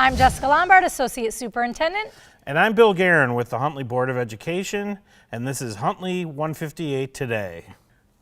I'm Jessica Lombard, Associate Superintendent. And I'm Bill Guerin with the Huntley Board of Education, and this is Huntley 158 Today.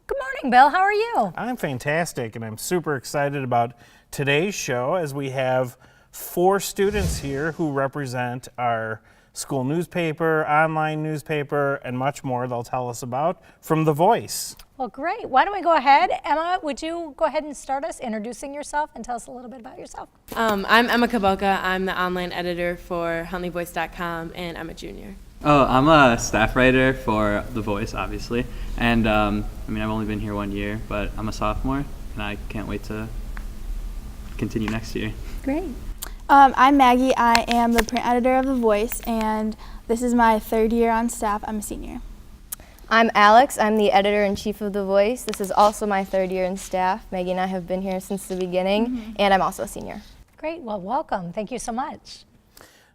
Good morning, Bill. How are you? I'm fantastic, and I'm super excited about today's show as we have 4 students here who represent our school newspaper, online newspaper, and much more they'll tell us about from The Voice. Well, great. Why don't we go ahead? Emma, would you go ahead and start us introducing yourself and tell us a little bit about yourself? I'm Emma Kaboka. I'm the online editor for HuntleyVoice.com, and I'm a junior. Oh, I'm a staff writer for The Voice, obviously. And I've only been here 1 year, but I'm a sophomore, and I can't wait to continue next year. Great. I'm Maggie. I am the print editor of The Voice, and this is my 3rd year on staff. I'm a senior. I'm Alex. I'm the editor-in-chief of The Voice. This is also my 3rd year in staff. Maggie and I have been here since the beginning, and I'm also a senior. Great. Well, welcome. Thank you so much.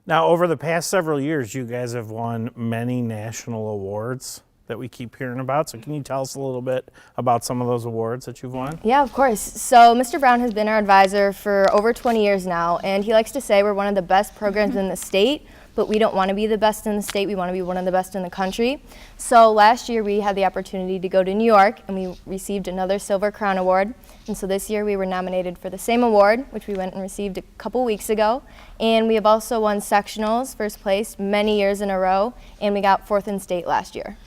Now, over the past several years, you guys have won many national awards that we keep hearing about. So can you tell us a little bit about some of those awards that you've won? Yeah, of course. So Mr. Brown has been our advisor for over 20 years now, and he likes to say we're one of the best programs in the state, but we don't want to be the best in the state, we want to be one of the best in the country. So last year we had the opportunity to go to New York, and we received another Silver Crown Award. And so this year we were nominated for the same award, which we went and received a couple weeks ago. And we have also won sectionals, first place, many years in a row, and we got 4th in state last year.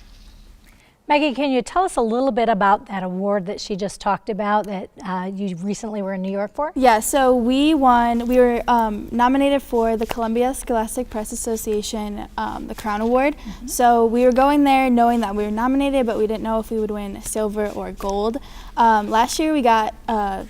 Maggie, can you tell us a little bit about that award that she just talked about that you recently were in New York for? Yeah, so we were nominated for the Columbia Scholastic Press Association, the Crown Award. So we were going there knowing that we were nominated, but we didn't know if we would win silver or gold. Last year we got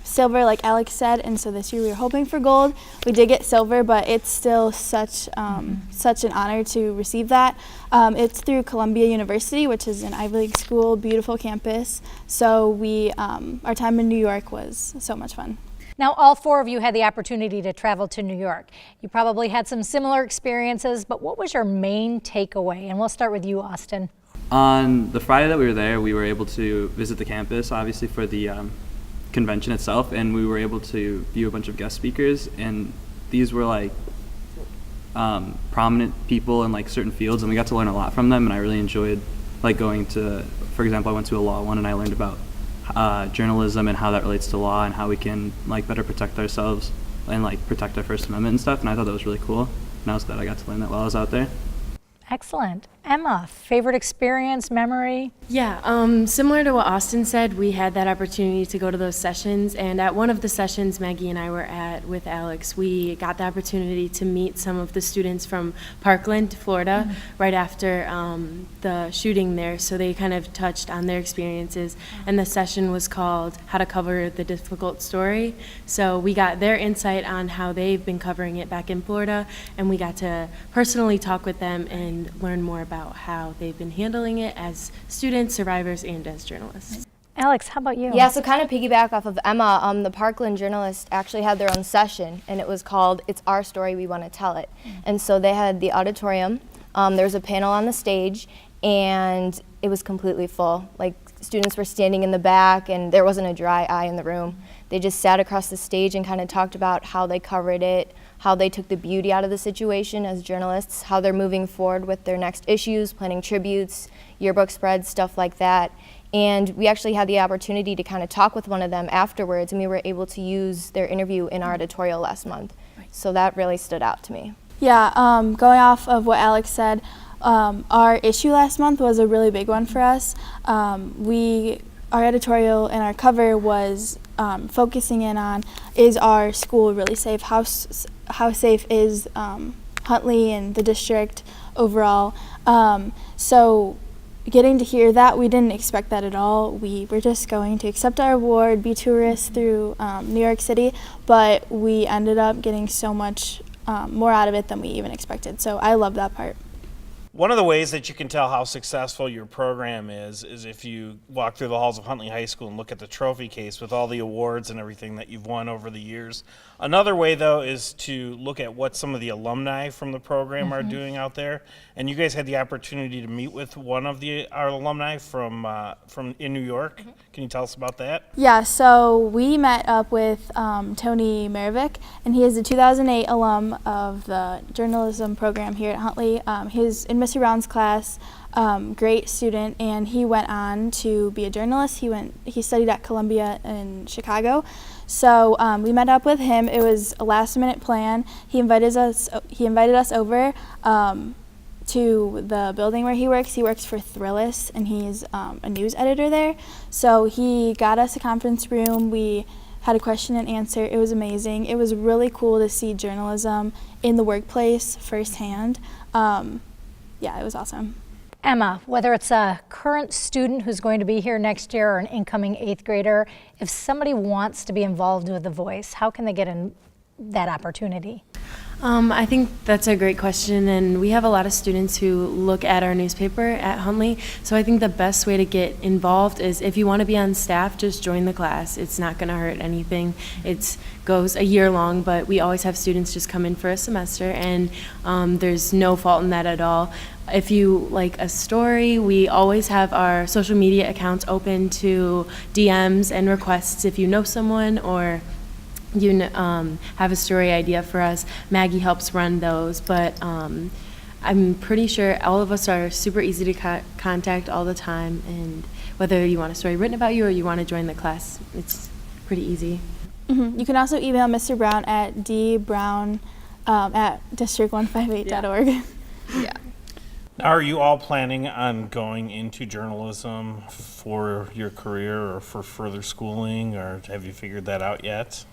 silver, like Alex said, and so this year we were hoping for gold. We did get silver, but it's still such an honor to receive that. It's through Columbia University, which is an Ivy League school, beautiful campus. So our time in New York was so much fun. Now, all 4 of you had the opportunity to travel to New York. You probably had some similar experiences, but what was your main takeaway? And we'll start with you, Austin. On the Friday that we were there, we were able to visit the campus, obviously, for the convention itself, and we were able to view a bunch of guest speakers, and these were like prominent people in like certain fields, and we got to learn a lot from them, and I really enjoyed like going to, for example, I went to a law one and I learned about journalism and how that relates to law and how we can like better protect ourselves and like protect our First Amendment and stuff, and I thought that was really cool, and I was glad I got to learn that while I was out there. Excellent. Emma, favorite experience, memory? Yeah, similar to what Austin said, we had that opportunity to go to those sessions, and at one of the sessions Maggie and I were at with Alex, we got the opportunity to meet some of the students from Parkland, Florida, right after the shooting there, so they kind of touched on their experiences, and the session was called How to Cover the Difficult Story. So we got their insight on how they've been covering it back in Florida, and we got to personally talk with them and learn more about how they've been handling it as students, survivors, and as journalists. Alex, how about you? Yeah, so kind of piggyback off of Emma, the Parkland journalists actually had their own session, and it was called It's Our Story, We Want to Tell It. And so they had the auditorium, there was a panel on the stage, and it was completely full. Like, students were standing in the back, and there wasn't a dry eye in the room. They just sat across the stage and kind of talked about how they covered it, how they took the beauty out of the situation as journalists, how they're moving forward with their next issues, planning tributes, yearbook spreads, stuff like that. And we actually had the opportunity to kind of talk with one of them afterwards, and we were able to use their interview in our editorial last month. So that really stood out to me. Yeah, going off of what Alex said, our issue last month was a really big one for us. Our editorial and our cover was focusing in on, is our school really safe? How safe is Huntley and the district overall? So getting to hear that, we didn't expect that at all. We were just going to accept our award, be tourists through New York City, but we ended up getting so much more out of it than we even expected. So I love that part. One of the ways that you can tell how successful your program is if you walk through the halls of Huntley High School and look at the trophy case with all the awards and everything that you've won over the years. Another way, though, is to look at what some of the alumni from the program are doing out there. And you guys had the opportunity to meet with one of our alumni from in New York. Can you tell us about that? Yeah, so we met up with Tony Marovic, and he is a 2008 alum of the journalism program here at Huntley. He's in Mr. Brown's class, great student, and he went on to be a journalist. He studied at Columbia in Chicago. So we met up with him. It was a last-minute plan. He invited us over to the building where he works. He works for Thrillist, and he's a news editor there. So he got us a conference room. We had a question and answer. It was amazing. It was really cool to see journalism in the workplace firsthand. Yeah, it was awesome. Emma, whether it's a current student who's going to be here next year or an incoming 8th grader, if somebody wants to be involved with The Voice, how can they get in that opportunity? I think that's a great question, and we have a lot of students who look at our newspaper at Huntley, so I think the best way to get involved is if you want to be on staff, just join the class. It's not going to hurt anything. It goes a year long, but we always have students just come in for a semester, and there's no fault in that at all. If you like a story, we always have our social media accounts open to DMs and requests if you know someone or you have a story idea for us. Maggie helps run those, but I'm pretty sure all of us are super easy to contact all the time, and whether you want a story written about you or you want to join the class, it's pretty easy. You can also email Mr. Brown at dbrown at district158.org. Yeah. Now, are you all planning on going into journalism for your career or for further schooling, or have you figured that out yet?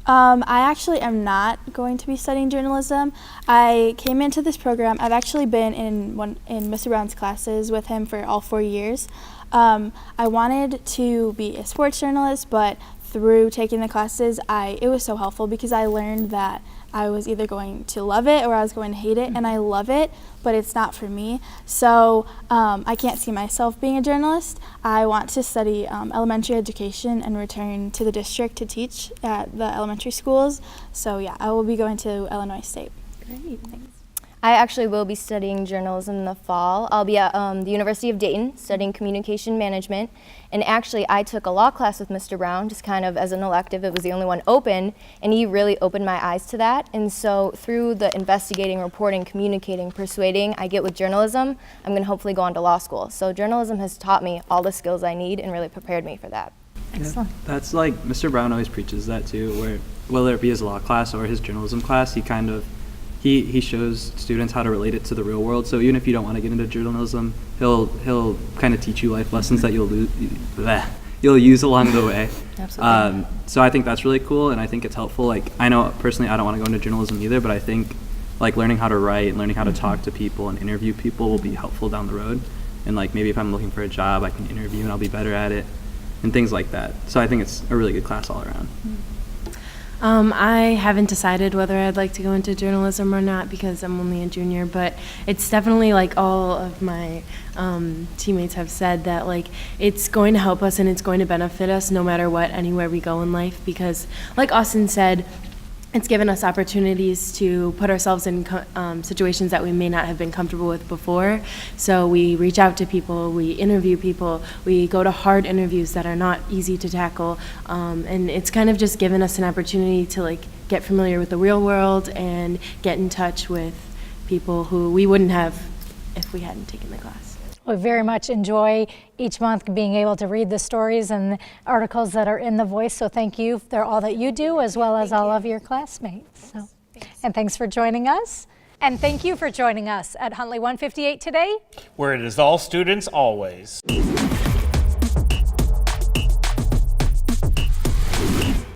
I actually am not going to be studying journalism. I came into this program. I've actually been in Mr. Brown's classes with him for all 4 years. I wanted to be a sports journalist, but through taking the classes, it was so helpful because I learned that I was either going to love it or I was going to hate it, and I love it, but it's not for me. So I can't see myself being a journalist. I want to study elementary education and return to the district to teach at the elementary schools. So yeah, I will be going to Illinois State. Great, thanks. I actually will be studying journalism in the fall. I'll be at the University of Dayton studying communication management. And actually, I took a law class with Mr. Brown, just kind of as an elective. It was the only one open, and he really opened my eyes to that. And so through the investigating, reporting, communicating, persuading I get with journalism, I'm going to hopefully go on to law school. So journalism has taught me all the skills I need and really prepared me for that. Excellent. That's like Mr. Brown always preaches that too, where whether it be his law class or his journalism class, he shows students how to relate it to the real world. So even if you don't want to get into journalism, he'll kind of teach you life lessons that you'll use along the way. Absolutely. So I think that's really cool, and I think it's helpful. Like, I know personally I don't want to go into journalism either, but I think like learning how to write, learning how to talk to people and interview people will be helpful down the road. And like maybe if I'm looking for a job, I can interview and I'll be better at it and things like that. So I think it's a really good class all around. I haven't decided whether I'd like to go into journalism or not because I'm only a junior, but it's definitely like all of my teammates have said that like it's going to help us and it's going to benefit us no matter what, anywhere we go in life, because like Austin said, it's given us opportunities to put ourselves in situations that we may not have been comfortable with before. So we reach out to people, we interview people, we go to hard interviews that are not easy to tackle, and it's kind of just given us an opportunity to like get familiar with the real world and get in touch with people who we wouldn't have if we hadn't taken the class. We very much enjoy each month being able to read the stories and articles that are in The Voice, so thank you for all that you do as well as all of your classmates. So, and thanks for joining us. And thank you for joining us at Huntley 158 today, Where it is all students always.